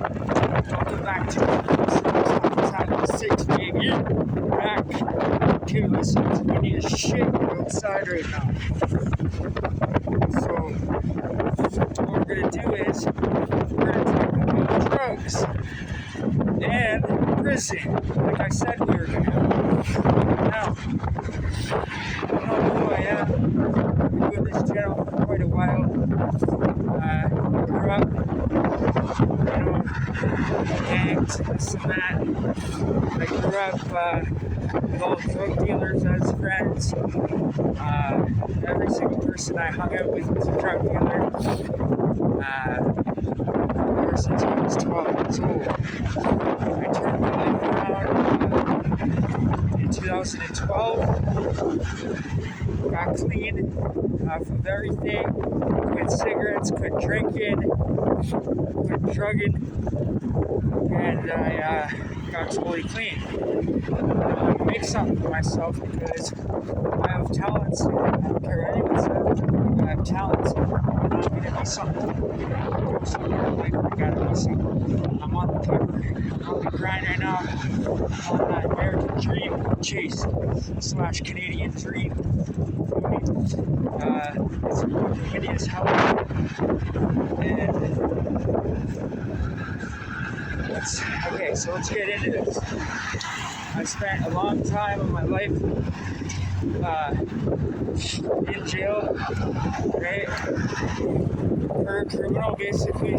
Welcome back to Title 6, baby. Back to listen to windy as shit outside right now. So, what we're gonna do is, we're gonna talk about drugs and prison, like I said we were gonna. Now, I don't know who I am. I've been doing this channel for quite a while. Grew up, gangs, this and that. I grew up with all drug dealers as friends. Every single person I hung out with was a drug dealer. Ever since I was 12 years old. I turned my life around in 2012. Got clean off of everything. Quit cigarettes, quit drinking, quit drugging, and I got totally clean. I make something for myself because I have talents. I don't care what anyone says. I have talents. I'm gonna be something. Somewhere like I gotta be something. I'm on the cover. I'm on the grind right now. I'm on that American dream chase / Canadian dream. It's windy as hell. And let's get into this. I spent a long time of my life in jail, right? For a criminal, basically.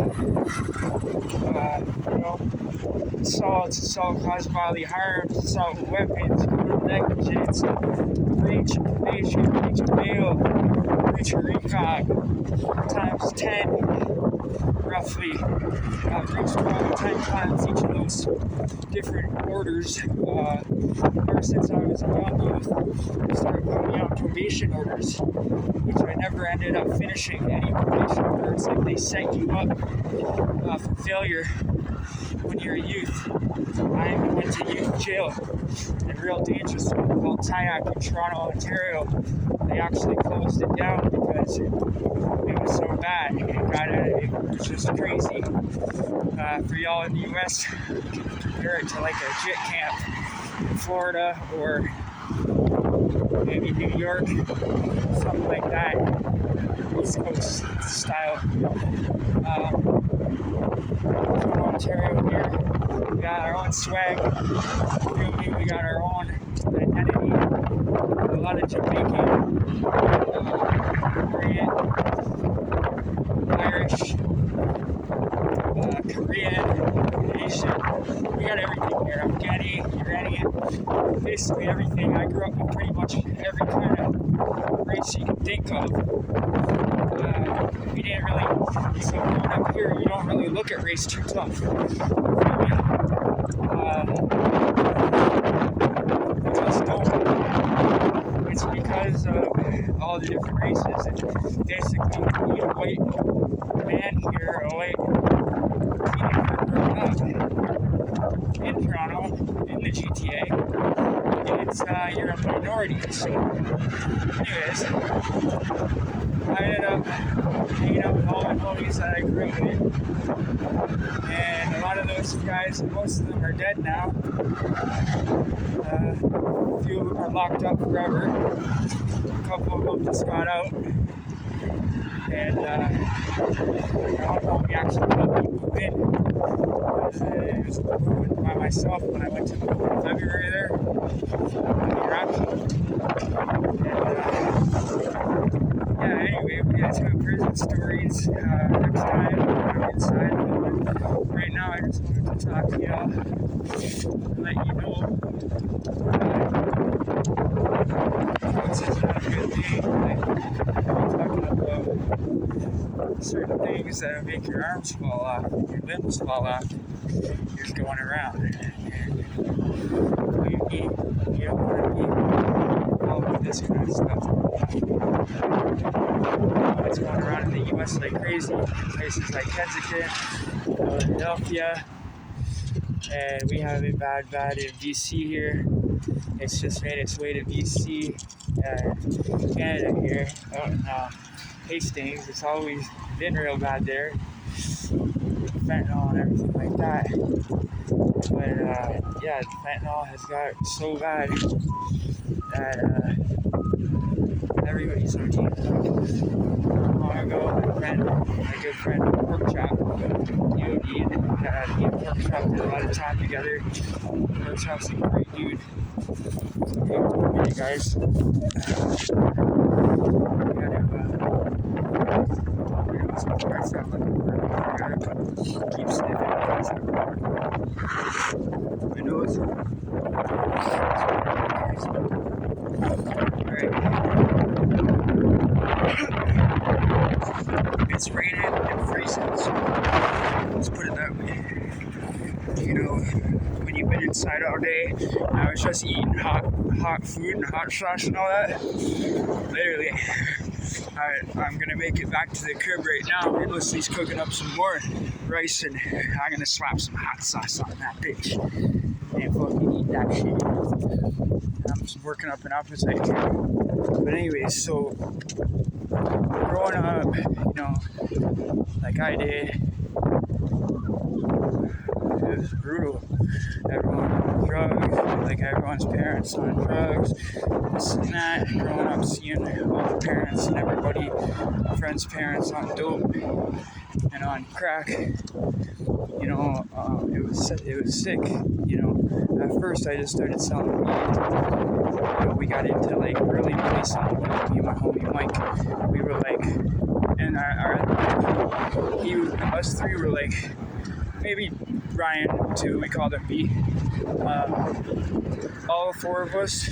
Assault caused bodily harm, assault with weapons, criminal negligence, breach of probation, breach of bail, breach of recog, times 10, roughly. Breach 12, 10 times each of those different orders. Ever since I was a young youth, I started putting out probation orders, which I never ended up finishing any probation orders. Like they set you up for failure when you're a youth. I went to youth jail in a real dangerous one called TRANQ in Toronto, Ontario. They actually closed it down because it was so bad. It was just crazy. For y'all in the US, you can compare it to like a JIT camp in Florida or maybe New York, something like that, East Coast style. Ontario here, we got our own swag, we got our own identity, a lot of Jamaican, Korean, Irish, Korean, Asian, we got everything here. Afghani, Iranian, basically everything. I grew up with pretty much every kind of race you can think of. We didn't really, so growing up here, you don't really look at race too tough. We just don't. It's because of all the different races. And basically, being a white man here, a white teenager growing up in Toronto, in the GTA, it's you're a minority. So, anyways, I ended up hanging out with all my homies that I grew up with, and a lot of those guys, most of them are dead now. A few of them are locked up forever. A couple of them just got out, and one homie actually helped me move in. It was moving by myself when I went to move in February there in Iraq. And anyway, we get to prison stories next time when I'm inside. Right now, I just wanted to talk to y'all and let you know this is not a good thing. Like, I'm talking about certain things that make your arms fall off, your limbs fall off, just going around. And you don't want to be involved with this kind of stuff. What's going around in the US like crazy, places like Kensington, Philadelphia, and we have it bad in BC here. It's just made its way to BC, Canada here, Hastings. It's always been real bad there. fentanyl and everything like that. But yeah, fentanyl has got so bad that everybody's on team. Not long ago, my good friend, Pork Chop, me and Pork Chop did a lot of time together. Pork Chop's a great dude. Hey guys, we gotta keep sniffing because my nose. Alright. It's raining and freezing, so let's put it that way. You know, when you've been inside all day, I was just eating hot food and hot sauce and all that. Literally, I'm gonna make it back to the crib right now. Leslie's cooking up some more rice, and I'm gonna slap some hot sauce on that bitch and fucking eat that shit. I'm just working up an appetite too. But anyways, so growing up, you know, like I did, it was brutal. Everyone on drugs, like everyone's parents on drugs, this and that. Growing up, seeing all the parents and everybody, friends' parents on dope and on crack. You know, it was sick. You know, at first I just started selling weed. You know, we got into like really selling weed. Me and my homie Mike, we were like, and us three were like, maybe Ryan too, we called him B. All four of us,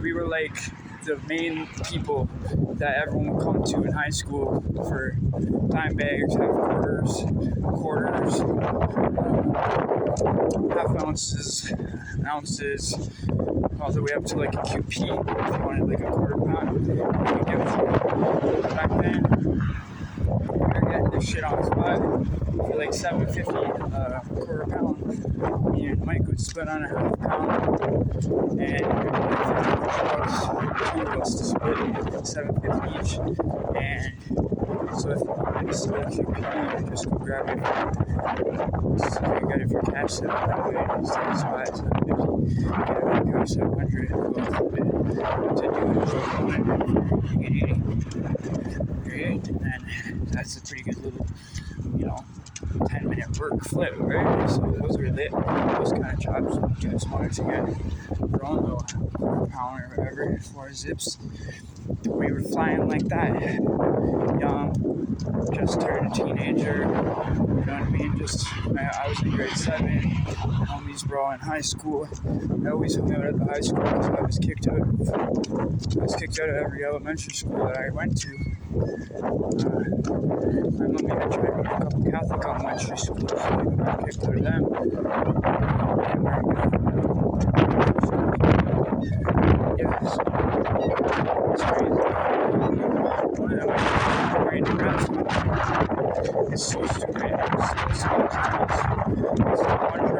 we were like the main people that everyone would come to in high school for dime bags, half quarters, half ounces, all the way up to like a QP. If you wanted like a quarter pound, you could give it to you. Back then, we were getting this shit on the spot for like $7.50 quarter pound. Me and Mike would split on a half pound, and $50 two of us to split $7.50 each. And so if you wanted to split a QP, you just go grab it. So you got it for cash $700 instead of $7.50. You get it for cash $700 to do it for $180. Right? And then that's a pretty good little, you know, 10-minute work flip, right? So those were lit. Those kind of jobs dudes wanted to get thrown, though, for a pound or whatever, 4 zips. We were flying like that, young, just turned a teenager, you know what I mean? I was in grade 7, homies were all in high school. I always hung out at the high school because I was kicked out of every elementary school that I went to. My mom even tried to be a couple Catholic elementary schools, so I got kicked out of them. Yeah, it's crazy. One of them right in the rest. It's so stupid. It's one for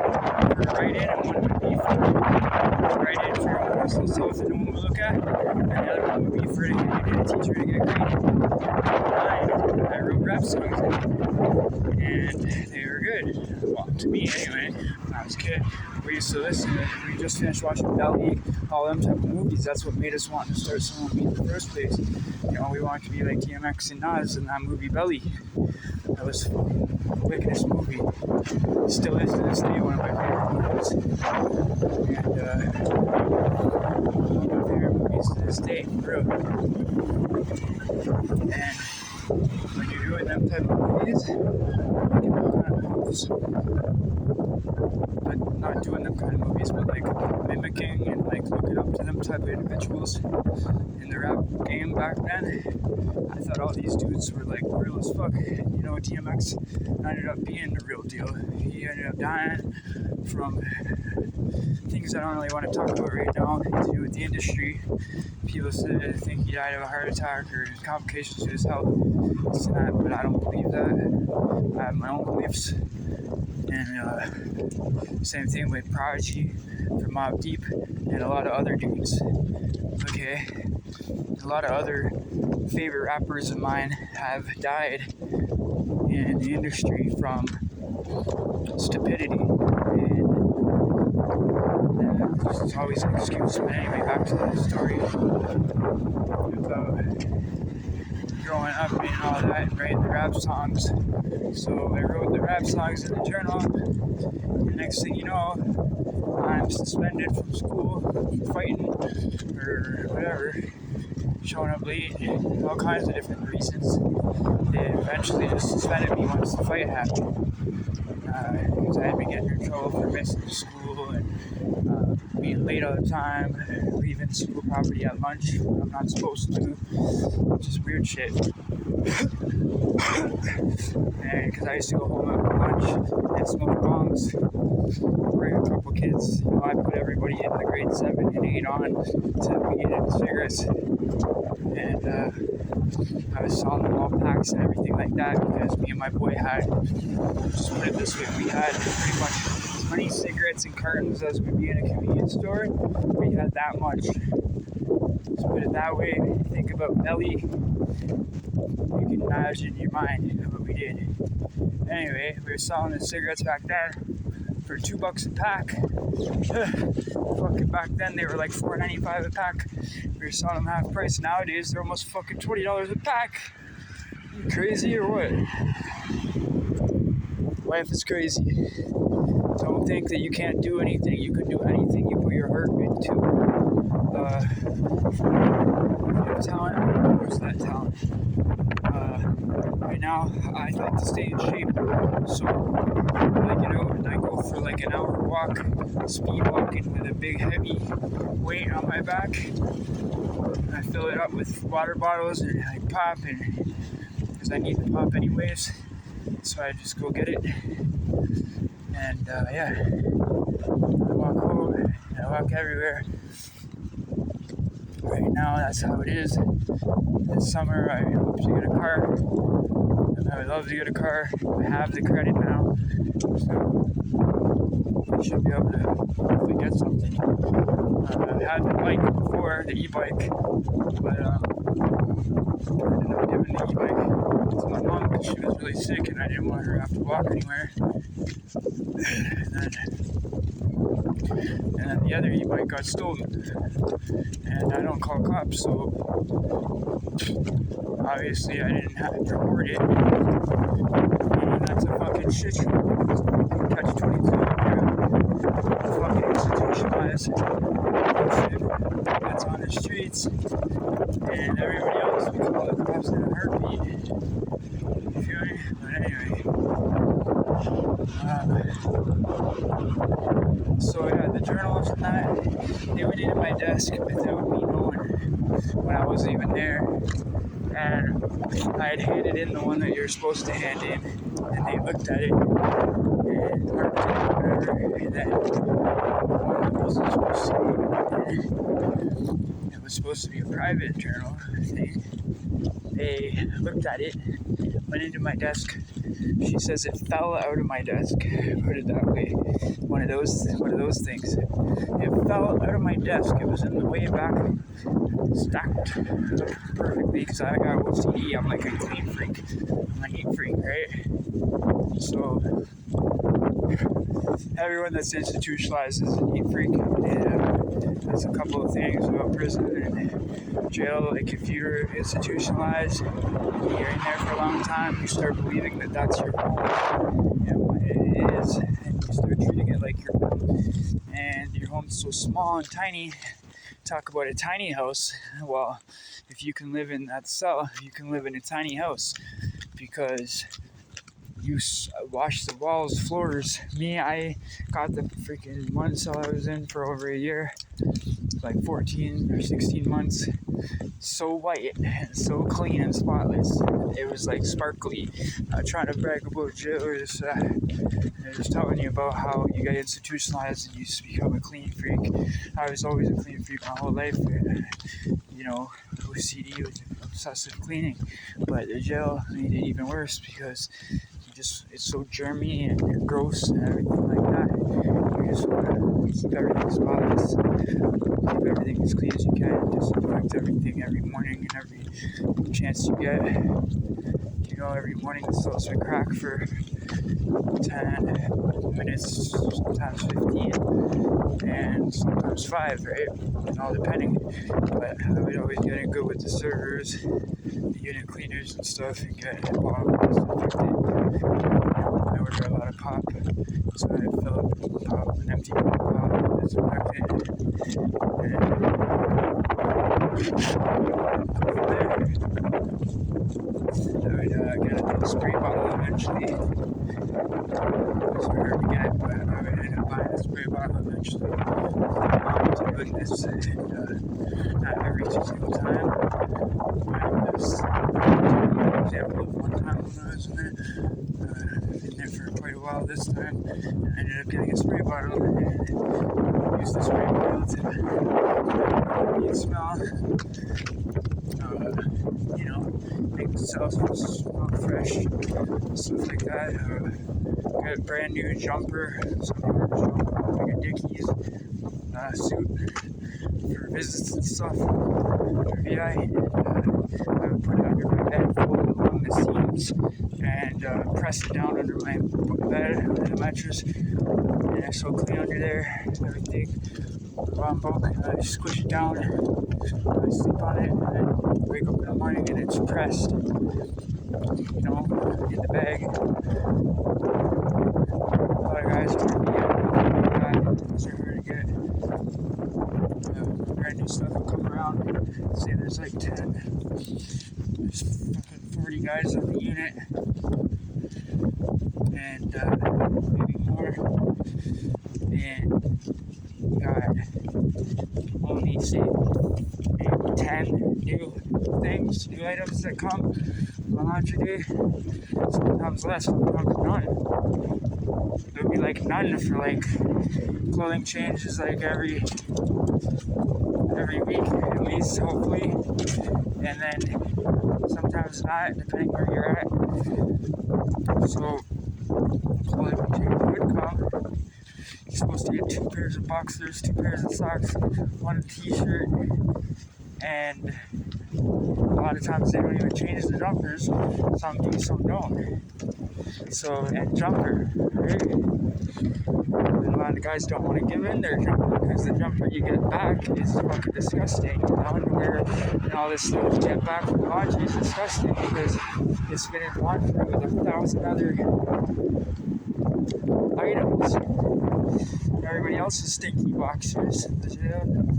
right in and one would be for right in for your personal self that no one would look at, and the other one would be for a teacher to get graded. I wrote rap songs and they were good. Well, to me anyway, when I was a kid. We used to listen to, we just finished watching Belly, all them type of movies. That's what made us want to start selling weed in the first place. You know, we wanted to be like DMX and Nas in that movie Belly. That was the wickedest movie. Still is to this day one of my favorite movies. And one of my favorite movies to this day, for real. And when you're doing them type of movies, you know, kind of moves. But not doing them kind of movies, but like mimicking and like looking up to them type of individuals in the rap game back then. I thought all these dudes were like real as fuck. You know, DMX ended up being the real deal. He ended up dying from things I don't really want to talk about right now to do with the industry. People think he died of a heart attack or complications to his health, but I don't believe that. I have my own beliefs. And same thing with Prodigy from Mobb Deep and a lot of other dudes. Okay, a lot of other favorite rappers of mine have died in the industry from stupidity. And there's always an excuse. But anyway, back to the story about growing up and all that, and writing the rap songs. So I wrote the rap songs in the journal. The next thing you know, I'm suspended from school, fighting, or whatever, showing up late, all kinds of different reasons. They eventually just suspended me once the fight happened, because I had been getting in trouble for missing school and being late all the time, leaving school property at lunch when I'm not supposed to, just weird shit. And because I used to go home at lunch and smoke bongs, bring a couple kids, I put everybody in the grade 7 and 8 on to weed and cigarettes, and I was selling them all packs and everything like that, because me and my boy had, just put it this way, we had pretty much as many cigarettes and cartons as would be in a convenience store. We had that much. Let's put it that way. Think about belly. You can imagine in your mind what we did. Anyway, we were selling the cigarettes back then for $2 a pack. Fucking back then they were like $4.95 a pack. We were selling them half price. Nowadays they're almost fucking $20 a pack. You crazy or what? Life is crazy. Don't think that you can't do anything. You can do anything you put your heart into. If you have talent, where's that talent? Right now, I like to stay in shape. So, like, I go for like an hour walk, speed walking with a big heavy weight on my back. I fill it up with water bottles and I pop, and because I need the pop anyways. So I just go get it. And yeah, I walk home and I walk everywhere. Right now, that's how it is. This summer, I hope to get a car. I would love to get a car. I have the credit now, so I should be able to hopefully get something. I've had the bike before, the e-bike, but I ended up giving the e-bike to my mom because she was really sick and I didn't want her to have to walk anywhere. And then the other e-bike got stolen, and I don't call cops, so obviously I didn't have to report it. And that's a fucking shit show. Catch 22 fucking institutionalized shit that's on the streets, and everybody else, we call the cops in a heartbeat. You feel me? But anyway. So yeah, the journals and that, they went into my desk without me knowing when I wasn't even there. And I had handed in the one that you're supposed to hand in, and they looked at it and marked it or whatever, and then one that wasn't supposed to be, it was supposed to be a private journal thing. They looked at it, went into my desk. She says it fell out of my desk. Put it that way. One of those things. It fell out of my desk. It was in the way back, stacked perfectly because I got OCD. I'm like a clean freak. I'm a neat freak, right? So everyone that's institutionalized is a neat freak. And there's a couple of things about prison and jail. Like if you're institutionalized, you're in there for a long time, you start believing that that's your home, and when it is, and you start treating it like your home, and your home's so small and tiny. Talk about a tiny house. Well, if you can live in that cell, you can live in a tiny house because you wash the walls, floors. Me, I got the freaking one cell I was in for over a year, like 14 or 16 months. So white and so clean and spotless. It was like sparkly. Not trying to brag about jail or this. They're just telling you about how you get institutionalized and you just become a clean freak. I was always a clean freak my whole life. OCD with obsessive cleaning. But the jail made it even worse because it's so germy and gross and everything like that. You just want to keep everything spotless, keep everything as clean as you can, disinfect everything every morning and every chance you get. Every morning the cells are cracked for 10 minutes, sometimes 15, and sometimes 5, right? All depending. But I would always get in good with the servers, the unit cleaners and stuff, and get involved with disinfectant. I order a lot of pop, so I fill up pop, an empty pop, disinfectant, and I would get a spray bottle eventually. It's hard to get, but I would end up buying a spray bottle eventually. I was doing this, and not every single time. There's an example of one time when I was in there for quite a while this time. I ended up getting a spray bottle and used the spray bottle to smell. Make the cells smell fresh, stuff like that. Got a brand new jumper, like a Dickies suit for visits and stuff for VI. I would put it under my bed, fold it along the seams, and press it down under my bed, under the mattress. And it's so clean under there, everything. I squish it down, I sleep on it, and then wake up in the morning and it's pressed, in the bag. A lot of guys are going to get brand new stuff will come around. Say there's like 10, there's fucking 40 guys on the unit, and maybe more, and got only say maybe 10 new items that come on launch a day. Sometimes less, sometimes none. There'll be like none for like clothing changes like every week at least, hopefully, and then sometimes not, depending where you're at. So clothing change would come. You're supposed to get 2 pairs of boxers, 2 pairs of socks, 1 t-shirt, and a lot of times they don't even change the jumpers. Some do, some don't. So, and jumper, right? And a lot of guys don't want to give in their jumper because the jumper you get back is fucking disgusting. The underwear and all this stuff you get back from laundry is disgusting because it's been in laundry with 1,000 other items. Everybody else's stinky boxers,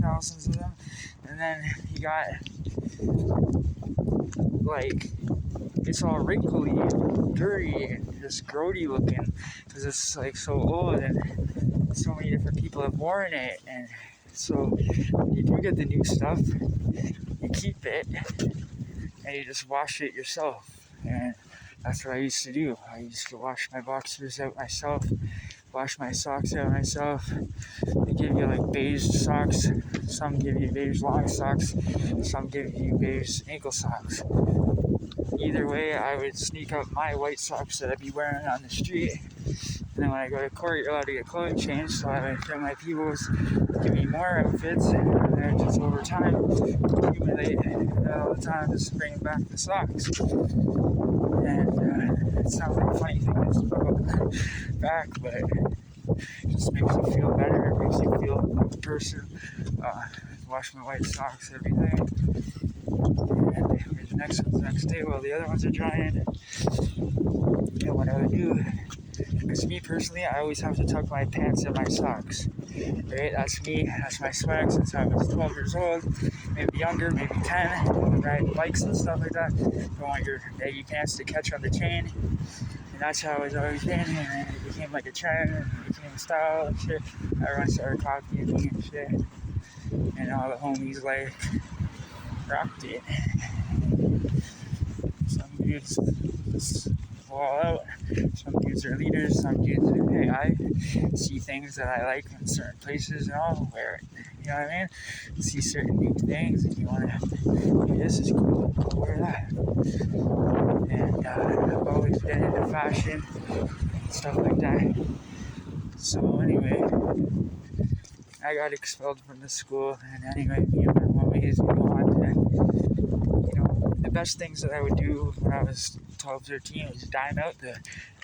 thousands of them, and then you got like it's all wrinkly and dirty and just grody looking because it's like so old and so many different people have worn it. And so when you do get the new stuff, you keep it and you just wash it yourself. And that's what I used to do. I used to wash my boxers out myself, wash my socks out myself. They give you like beige socks. Some give you beige long socks. Some give you beige ankle socks. Either way, I would sneak up my white socks that I'd be wearing on the street. And then when I go to court, you're allowed to get clothing changed. So I would get my peoples give me more outfits. And then just over time, accumulate all the time, just bringing back the socks. And it sounds like a funny thing to throw back, but it just makes you feel better. It makes you feel like a person. Wash my white socks every day. And the next one's the next day while the other ones are drying. And what I would do, because me personally, I always have to tuck my pants in my socks. Right? That's me. That's my swag since I was 12 years old. Maybe younger, maybe 10. Riding bikes and stuff like that. You want your baggy pants to catch on the chain. And that's how it's always been. And then it became like a trend. And it became a style and shit. Everyone started copying me and shit. And all the homies like rocked it. Some dudes just fall out. Some dudes are leaders. Some dudes are, hey, I see things that I like in certain places and I'll wear it. You know what I mean? See certain new things and you want to, hey, this is cool, I'll wear that. And I've always been into fashion and stuff like that. So anyway, I got expelled from the school, and anyway, me and my homies, we go on to, the best things that I would do when I was 12, 13 was dime out the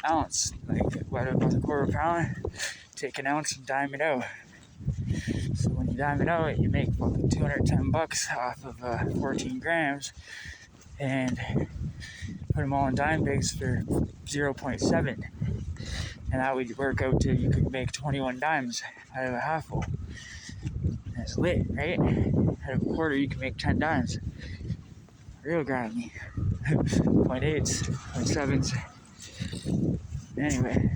ounce. Like, what about a quarter pound? Take an ounce and dime it out. So when you dime it out, you make fucking $210 off of 14 grams, and put them all in dime bags for 0.7. And that would work out to you could make 21 dimes out of a half full. That's lit, right? Out of a quarter, you can make 10 dimes. Real grimy. 0.8s, 0.7s. Anyway,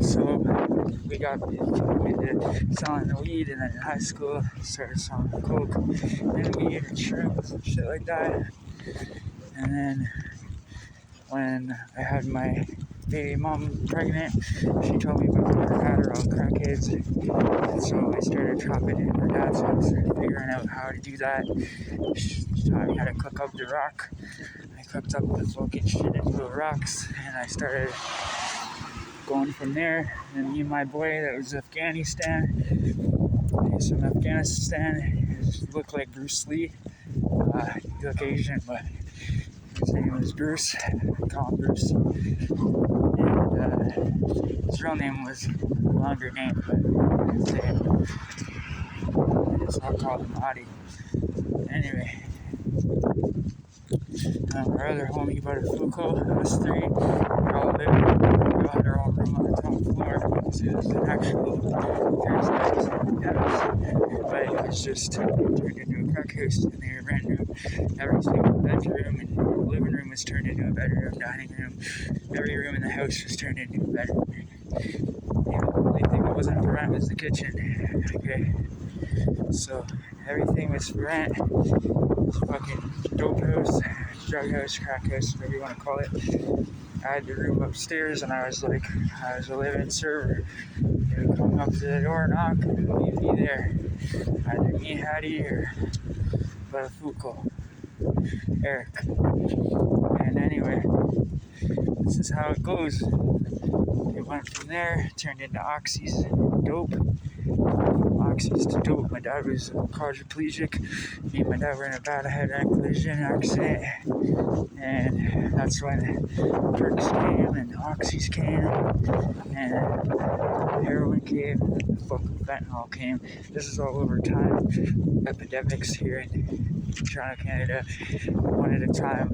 so we got into selling the weed, and then in high school, started selling coke and weed and shrooms and shit like that. And then when I had my baby mom pregnant, she told me about her Adderall crackheads, and so I started dropping in her dad's house and figuring out how to do that. She taught me how to cook up the rock. I cooked up the fucking shit into the rocks, and I started going from there. And me and my boy that was Afghanistan, he's from Afghanistan, he looked like Bruce Lee. He looked Asian, but his name was Bruce. I call him Bruce. And his real name was a longer name, but I didn't say it. So I called him Adi. Anyway, our other homie, Butter Fuko, us three, we all lived, we all had our own room on the top floor, because it was an actual house, but it was just turned into a crack house, and they rented every single bedroom, and the living room was turned into a bedroom, dining room, every room in the house was turned into a bedroom. The only thing that wasn't for rent was the kitchen, okay? So everything was for rent. It's fucking dope house, drug house, crack house, whatever you want to call it. I had the room upstairs, and I was a living server. They would come up to the door, knock, and leave me there. Either me, Hattie, or Fuko, Eric. And anyway, this is how it goes. It went from there, turned into oxys, dope. Oxys to dope. My dad was quadriplegic. Me and my dad were in a bad head-on collision accident, and that's when perks came and oxys came, and heroin came, and fucking fentanyl came. This is all over time. Epidemics here in Toronto, Canada. One at a time.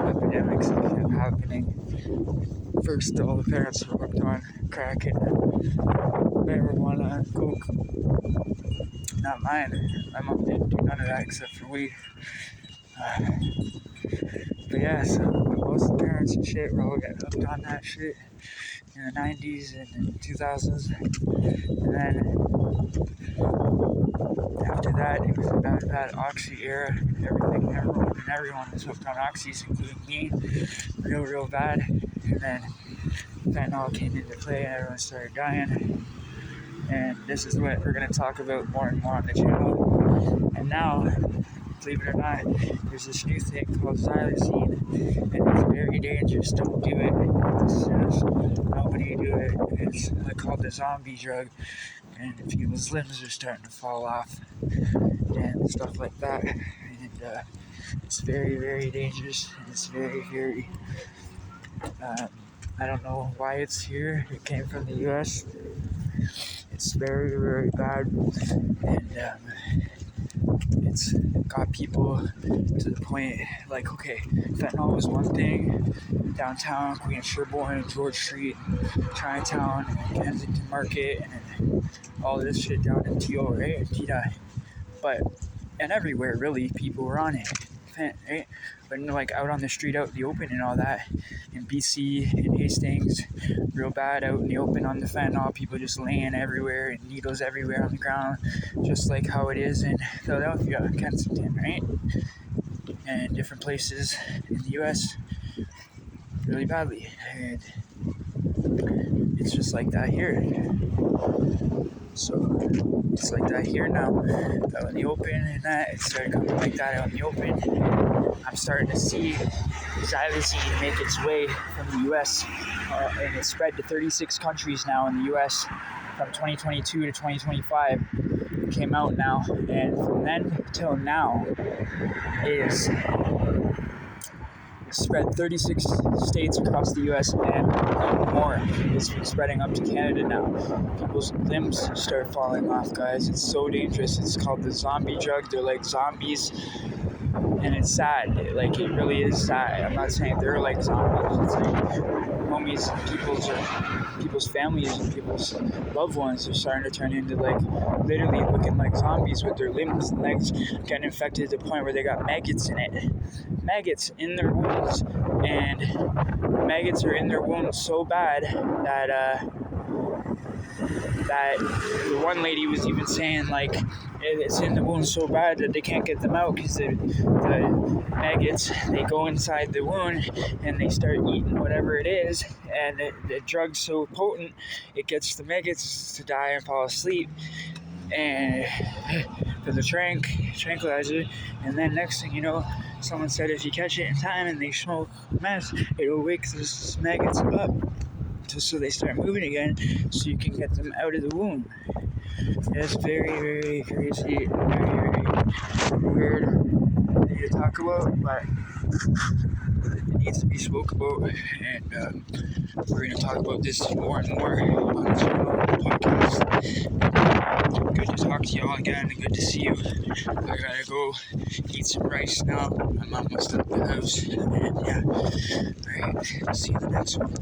Epidemics kept happening. First, all the parents were hooked on crack and marijuana and coke. Not mine. My mom didn't do none of that except for weed. But yeah, so most of the parents and shit were all getting hooked on that shit in the 90s and the 2000s. And then after that, it was about that oxy era. Everyone was hooked on oxys, including me. Real bad. And then fentanyl came into play and everyone started dying. And this is what we're going to talk about more and more on the channel. And now, believe it or not, there's this new thing called XYLAZINE, and it's very dangerous. Don't do it. Nobody do it. It's called the zombie drug, and people's limbs are starting to fall off and stuff like that. And it's very dangerous, and it's very I don't know why it's here. It came from the US. It's very bad, and it's got people to the point, like, okay, fentanyl was one thing downtown, Queen Sherbourne, George Street, Chinatown, Kensington Market, and all this shit down in T.O., right, and T.I. But, and everywhere, really, people were on it, right? But like out on the street, out in the open and all that, in BC, in Hastings, real bad out in the open on the fentanyl, people just laying everywhere and needles everywhere on the ground, just like how it is in Philadelphia, Kensington, right? And different places in the US, really badly. And it's just like that here. So it's like that here now, out in the open, and that it started coming like that out in the open. I'm starting to see XYLAZINE make its way from the US, and it's spread to 36 countries now in the US from 2022 to 2025. It came out now, and from then till now is spread 36 states across the U.S. and more. It's spreading up to Canada now. People's limbs start falling off, guys. It's so dangerous. It's called the zombie drug. They're like zombies, and it's sad. It really is sad. I'm not saying they're like zombies. It's like homies, people's families and people's loved ones are starting to turn into literally looking like zombies with their limbs and legs getting infected to the point where they got maggots in it. Maggots in their wounds, and maggots are in their wounds so bad that the one lady was even saying it's in the wound so bad that they can't get them out because the maggots, they go inside the wound and they start eating whatever it is, and the drug's so potent it gets the maggots to die and fall asleep and for the tranquilizer. And then next thing you know, someone said if you catch it in time and they smoke meth, it'll wake those maggots up so they start moving again, so you can get them out of the wound. It's very, very crazy, very, very weird thing to talk about, but it needs to be spoke about, and we're going to talk about this more and more on this podcast. Good to talk to y'all again, good to see you. I gotta go eat some rice now. I'm almost at the house, and yeah, alright, see you in the next one.